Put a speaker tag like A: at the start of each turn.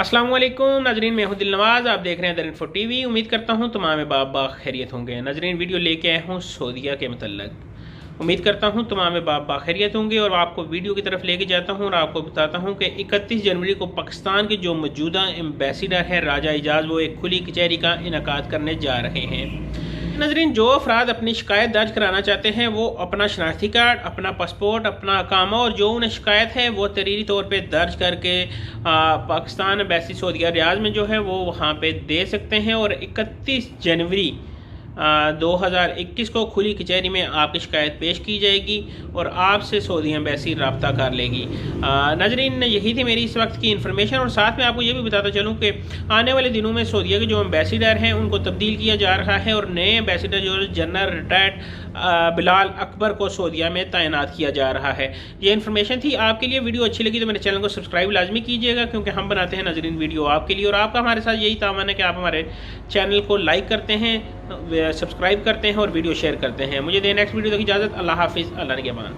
A: अस्सलाम वालेकुम नाजरीन, मैं हूं दिल नवाज़। आप देख रहे हैं दर टी वी। उम्मीद करता हूं तमाम बाप खैरियत होंगे। नाजरीन, वीडियो लेके आया हूं सऊदीया के मतलब। उम्मीद करता हूं तमाम बाप खैरियत होंगे और आपको वीडियो की तरफ लेके जाता हूं और आपको बताता हूं कि 31 जनवरी को पाकिस्तान के जो मौजूदा एम्बेसडर है राजा एजाज, वो एक खुली कचहरी का इनेकाद करने जा रहे हैं। नाज़रीन, जो अफराद अपनी शिकायत दर्ज कराना चाहते हैं वो अपना शनाख्ती कार्ड, अपना पासपोर्ट, अपना अकामा और जो उन्हें शिकायत है वो तहरीरी तौर पे दर्ज करके पाकिस्तान एम्बेसी सऊदीया रियाद में जो है वो वहाँ पे दे सकते हैं और 31 जनवरी 2021 को खुली कचहरी में आपकी शिकायत पेश की जाएगी और आपसे सऊदी एम्बेसी रब्ता कर लेगी। नाजरीन, यही थी मेरी इस वक्त की इन्फॉर्मेशन और साथ में आपको ये भी बताता चलूँ कि आने वाले दिनों में सऊदीया के जो एम्बेसडर हैं उनको तब्दील किया जा रहा है और नए एम्बेसडर जो जनरल रिटायर्ड बिलाल अकबर को सऊदीया में तैनात किया जा रहा है। ये इन्फॉर्मेशन थी आपके लिए। वीडियो अच्छी लगी तो मेरे चैनल को सब्सक्राइब लाजमी कीजिएगा, क्योंकि हम बनाते हैं नाजरीन वीडियो आपके लिए और आपका हमारे साथ यही तावन है कि आप हमारे चैनल को लाइक करते हैं, सब्सक्राइब करते हैं और वीडियो शेयर करते हैं। मुझे दे नेक्स्ट वीडियो तक इजाज़त। अल्लाह हाफिज़। अल्लाह निगहबान।